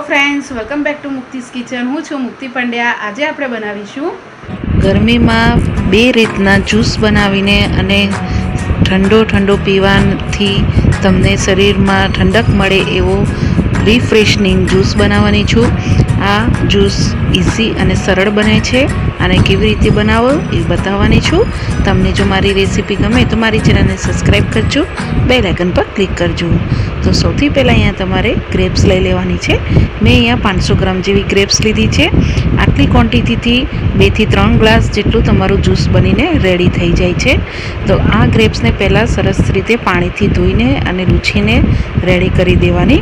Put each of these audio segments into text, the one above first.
Friends, welcome back to મુક્તિસ kitchen. હું છું મુક્તિ પંડ્યા. આજે આપણે બનાવીશું ગરમીમાં બે રીતના જ્યુસ બનાવીને અને ઠંડો પીવાથી તમને શરીરમાં ઠંડક મળે એવો રિફ્રેશનિંગ જ્યુસ બનાવવાની છું. આ જ્યુસ ઇઝી અને સરળ બને છે અને કેવી રીતે બનાવો એ બતાવવાની છું. તમને જો મારી રેસીપી ગમે તો મારી ચેનલને સબસ્ક્રાઈબ કરજો, બેલ આઇકન પર ક્લિક કરજો. તો સૌથી પહેલાં અહીંયા તમારે ગ્રેપ્સ લઈ લેવાની છે. મેં અહીંયા 500 ગ્રામ જેવી ગ્રેપ્સ લીધી છે. આટલી ક્વોન્ટિટીથી 2 થી 3 ગ્લાસ જેટલું તમારું જ્યુસ બનીને રેડી થઈ જાય છે. તો આ ગ્રેપ્સને પહેલાં સરસ રીતે પાણીથી ધોઈને અને લૂછીને રેડી કરી દેવાની.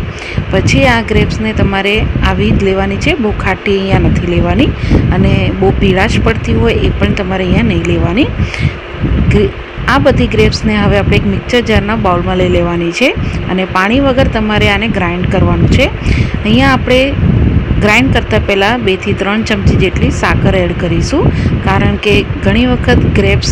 પછી આ ગ્રેપ્સને તમારે આવી જ લેવાની છે. બહુ ખાટી અહીંયા નથી લેવાની અને બહુ પીળાશ પડતી હોય એ પણ તમારે અહીંયા નહીં લેવાની. આ બધી ગ્રેપ્સને હવે આપણે એક મિક્સર જારના બાઉલમાં લઈ લેવાની છે અને પાણી વગર તમારે આને ગ્રાઇન્ડ કરવાનું છે. અહીંયા આપણે ગ્રાઇન્ડ કરતાં પહેલાં 2 થી 3 ચમચી જેટલી સાકર એડ કરીશું, કારણ કે ઘણી વખત ગ્રેપ્સ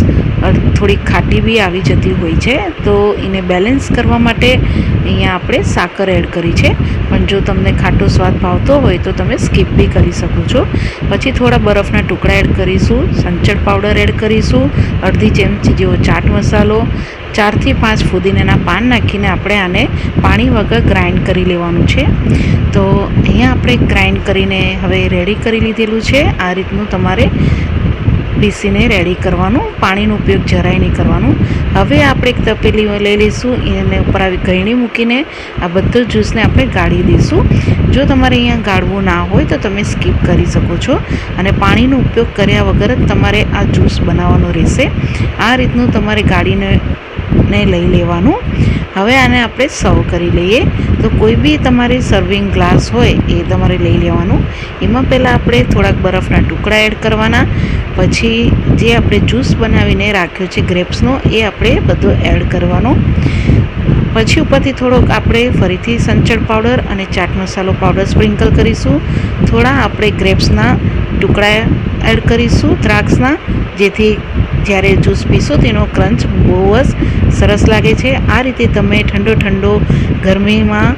થોડી ખાટી બી આવી જતી હોય છે. તો એને બેલેન્સ કરવા માટે અહીંયા આપણે સાકર એડ કરી છે, પણ જો તમને ખાટો સ્વાદ ભાવતો હોય તો તમે સ્કીપ બી કરી શકો છો. પછી થોડા બરફના ટુકડા એડ કરીશું, સંચળ પાવડર એડ કરીશું, અડધી ચમચી જેવો ચાટ મસાલો, 4 થી 5 ફુદીનાના પાન નાખીને આપણે આને પાણી વગર ગ્રાઇન્ડ કરી લેવાનું છે. તો અહીંયા આપણે ગ્રાઇન્ડ કરીને હવે રેડી કરી લીધેલું છે. આ રીતનું તમારે પીસીને રેડી કરવાનું, પાણીનો ઉપયોગ જરાય નહીં કરવાનું. હવે આપણે એક તપેલી લઈ લઈશું, એને ઉપર આવી ગળણી મૂકીને આ બધું જ્યુસને આપણે ગાળી દઈશું. જો તમારે અહીંયા ગાળવું ના હોય તો તમે સ્કીપ કરી શકો છો અને પાણીનો ઉપયોગ કર્યા વગર જ તમારે આ જ્યુસ બનાવવાનો રહેશે. આ રીતનું તમારે ગાળીને લઈ લેવાનું. હવે આને આપણે સર્વ કરી લઈએ. તો કોઈ બી તમારે સર્વિંગ ગ્લાસ હોય એ તમારે લઈ લેવાનું. એમાં પહેલાં આપણે થોડાક બરફના ટુકડા એડ કરવાના. પછી જે આપણે જ્યુસ બનાવીને રાખ્યો છે ગ્રેપ્સનો એ આપણે બધો એડ કરવાનો. પછી ઉપરથી થોડોક આપણે ફરીથી સંચળ પાવડર અને ચાટ મસાલો પાવડર સ્પ્રિંકલ કરીશું. થોડા આપણે ગ્રેપ્સના ટુકડા એડ કરીશું, દ્રાક્ષના, જેથી જ્યારે જ્યુસ પીશો તેનો ક્રંચ બહુ જ સરસ લાગે છે. આ રીતે તમે ઠંડો ગરમીમાં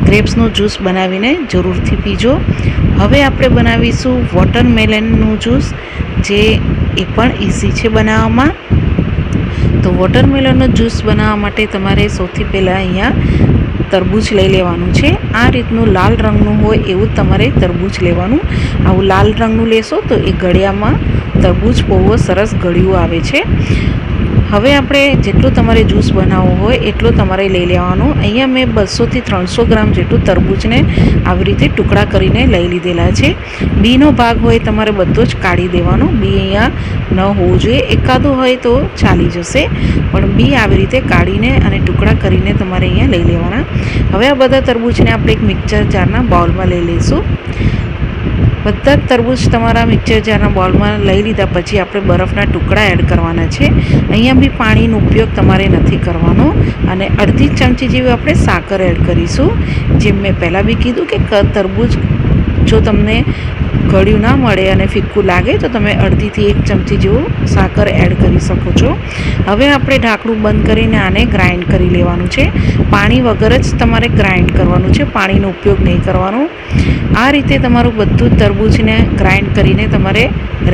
ગ્રેપ્સનો જ્યુસ બનાવીને જરૂરથી પીજો. હવે આપણે બનાવીશું વોટરમેલનનું જ્યુસ, જે એ પણ ઇઝી છે બનાવવામાં. તો વોટરમેલનનો જ્યુસ બનાવવા માટે તમારે સૌથી પહેલાં અહીંયા તરબૂચ લઈ લેવાનું છે. આ રીતનું લાલ રંગનું હોય એવું તમારે તરબૂચ લેવાનું. આવું લાલ રંગનું લેશો તો એ ગળ્યામાં તરબૂચ બહુ સરસ ગળ્યું આવે છે. હવે આપણે જેટલું તમારે જ્યુસ બનાવવું હોય એટલું તમારે લઈ લેવાનું. અહીંયા મેં 200 થી 300 ગ્રામ જેટલું તરબૂચને આવી રીતે ટુકડા કરીને લઈ લીધેલા છે. બીનો ભાગ હોય તમારે બધો જ કાઢી દેવાનો. બી અહીંયા ન હોવું જોઈએ. એકાદું હોય તો ચાલી જશે, પણ બી આવી રીતે કાઢીને અને ટુકડા કરીને તમારે અહીંયા લઈ લેવાના. હવે આ બધા તરબૂચને આપણે એક મિક્સર જારના બાઉલમાં લઈ લઈશું. બધા જ તરબૂચ તમારા મિક્સર જારના બોલમાં લઈ લીધા પછી આપણે બરફના ટુકડા એડ કરવાના છે. અહીંયા બી પાણીનો ઉપયોગ તમારે નથી કરવાનો અને અડધી ચમચી જેવી આપણે સાકર એડ કરીશું. જેમ મેં પહેલાં બી કીધું કે તરબૂચ જો તમને ગળ્યું ના મળે અને ફિક્કું લાગે તો તમે અડધીથી 1 ચમચી જેવું સાકર એડ કરી શકો છો. હવે આપણે ઢાંકણું બંધ કરીને આને ગ્રાઇન્ડ કરી લેવાનું છે. પાણી વગર જ તમારે ગ્રાઇન્ડ કરવાનું છે, પાણીનો ઉપયોગ નહીં કરવાનો. આ રીતે તમારું બધું તરબૂચને ગ્રાઇન્ડ કરીને તમારે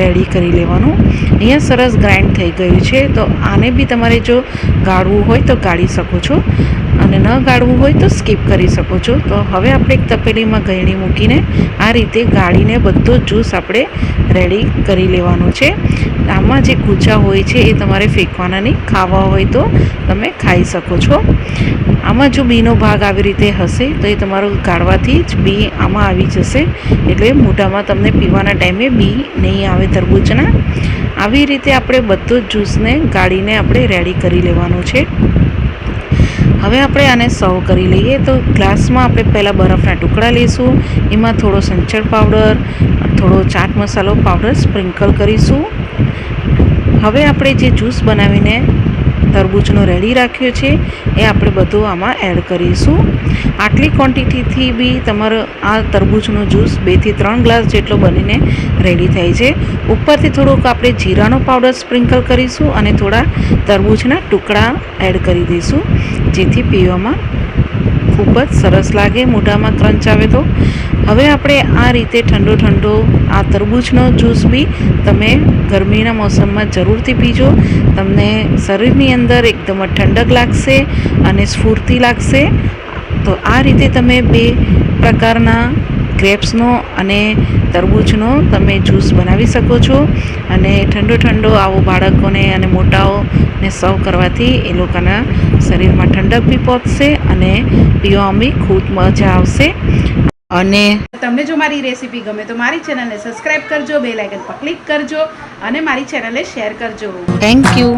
રેડી કરી લેવાનું. અહીંયા સરસ ગ્રાઇન્ડ થઈ ગયું છે. તો આને બી તમારે જો ગાળવું હોય તો ગાળી શકો છો અને ન ગાળવું હોય તો સ્કીપ કરી શકો છો. તો હવે આપણે એક તપેલીમાં ગળણી મૂકીને આ રીતે ગાળીને બધો જ્યુસ આપણે રેડી કરી લેવાનો છે. આમાં જે કૂચા હોય છે એ તમારે ફેંકવાના નહીં, ખાવા હોય તો તમે ખાઈ શકો છો. આમાં જો બીનો ભાગ આવી રીતે હશે તો એ તમારું ગાળવાથી જ બી આમાં આવી જશે, એટલે મોઢામાં તમને પીવાના ટાઈમે બી નહીં આવે તરબૂચના. આવી રીતે આપણે બધો જ જ્યુસને ગાળીને આપણે રેડી કરી લેવાનું છે. હવે આપણે આને સર્વ કરી લઈએ. તો ગ્લાસમાં આપણે પહેલાં બરફના ટુકડા લઈશું, એમાં થોડો સંચળ પાવડર, થોડો ચાટ મસાલો પાવડર સ્પ્રિંકલ કરીશું. હવે આપણે જે જ્યુસ બનાવીને તરબૂચનો રેડી રાખ્યો છે એ આપણે બધું આમાં એડ કરીશું. આટલી ક્વોન્ટિટીથી બી તમારો આ તરબૂચનો જ્યુસ 2 થી 3 ગ્લાસ જેટલો બનીને રેડી થાય છે. ઉપરથી થોડુંક આપણે જીરાનો પાવડર સ્પ્રિંકલ કરીશું અને થોડા તરબૂચના ટુકડા એડ કરી દઈશું, જેથી પીવામાં ખૂબ જ સરસ લાગે, મોઢામાં ક્રંચ આવે. તો હવે આપણે આ રીતે ઠંડો ઠંડો આ તરબૂચનો જ્યુસ બી તમે ગરમીના મોસમમાં જરૂરથી પીજો. તમને શરીરની અંદર એકદમ જ ઠંડક લાગશે અને સ્ફૂર્તિ લાગશે. તો આ રીતે તમે બે પ્રકારના ગ્રેપ્સનો અને તરબૂચનો તમે જ્યુસ બનાવી શકો છો. અને ઠંડો ઠંડો આવો બાળકોને અને મોટાઓને સર્વ કરવાથી એ લોકોના શરીરમાં ઠંડક બી પહોંચશે અને પીવામાં બી ખૂબ મજા આવશે. અને તમને જો મારી રેસીપી ગમે તો મારી ચેનલને સબસ્ક્રાઇબ કરજો, બેલ આઇકન પર ક્લિક કરજો અને મારી ચેનલને શેર કરજો. Thank you.